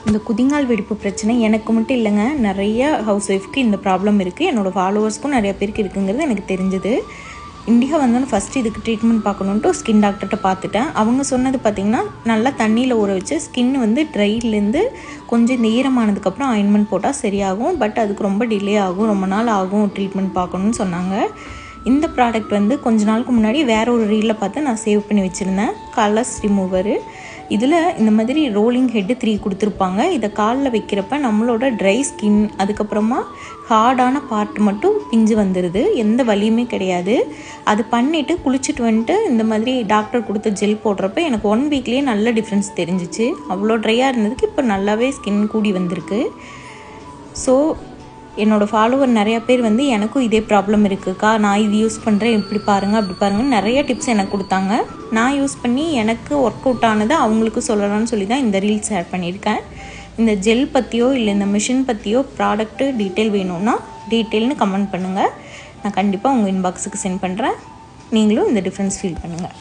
இந்த குதிங்கால் வெடிப்பு பிரச்சனை எனக்கு மட்டும் இல்லைங்க, நிறைய ஹவுஸ் ஒய்ஃப்க்கு இந்த ப்ராப்ளம் இருக்குது. என்னோடய ஃபாலோவர்ஸ்க்கும் நிறைய பேருக்கு இருக்குங்கிறது எனக்கு தெரிஞ்சுது. இந்தியா வந்தோன்னு ஃபஸ்ட்டு இதுக்கு ட்ரீட்மெண்ட் பார்க்கணுன்ட்டு ஸ்கின் டாக்டர்கிட்ட பார்த்துட்டேன். அவங்க சொன்னது பார்த்திங்கன்னா, நல்லா தண்ணியில் ஊற வச்சு ஸ்கின் வந்து ட்ரைலேருந்து கொஞ்சம் இந்த ஈரமானதுக்கப்புறம் ஆயின்மெண்ட் போட்டால் சரியாகும். பட் அதுக்கு ரொம்ப டிலே ஆகும், ரொம்ப நாள் ஆகும் ட்ரீட்மெண்ட் பார்க்கணுன்னு சொன்னாங்க. இந்த ப்ராடக்ட் வந்து கொஞ்ச நாளுக்கு முன்னாடி வேற ஒரு ரீலில் பார்த்து நான் சேவ் பண்ணி வச்சுருந்தேன். Colours remover. இதில் இந்த மாதிரி ரோலிங் ஹெட்டு 3 கொடுத்துருப்பாங்க. இதை காலில் வைக்கிறப்ப நம்மளோட ட்ரை ஸ்கின், அதுக்கப்புறமா ஹார்டான பார்ட் மட்டும் பிஞ்சு வந்துடுது, எந்த வலியுமே கிடையாது. அது பண்ணிவிட்டு குளிச்சுட்டு வந்துட்டு இந்த மாதிரி டாக்டர் கொடுத்த ஜெல் போடுறப்ப எனக்கு 1 வீக்லேயே நல்ல டிஃப்ரென்ஸ் தெரிஞ்சிச்சு. அவ்வளோ ட்ரையாக இருந்ததுக்கு இப்போ நல்லாவே ஸ்கின் கூடி வந்திருக்கு. ஸோ என்னோடய ஃபாலோவர் நிறையா பேர் வந்து எனக்கும் இதே ப்ராப்ளம் இருக்குக்கா, நான் இது யூஸ் பண்ணுறேன், இப்படி பாருங்கள் அப்படி பாருங்கன்னு நிறைய டிப்ஸ் எனக்கு கொடுத்தாங்க. நான் யூஸ் பண்ணி எனக்கு ஒர்க் அவுட் ஆனதை அவங்களுக்கு சொல்லலாம்னு சொல்லி தான் இந்த ரீல்ஸ் ஷேர் பண்ணியிருக்கேன். இந்த ஜெல் பற்றியோ இல்லை இந்த மிஷின் பற்றியோ ப்ராடக்ட்டு டீட்டெயில் வேணும்னா டீட்டெயில்னு கமெண்ட் பண்ணுங்கள். நான் கண்டிப்பாக உங்கள் இன்பாக்ஸுக்கு சென்ட் பண்ணுறேன். நீங்களும் இந்த டிஃப்ரென்ஸ் ஃபீல் பண்ணுங்கள்.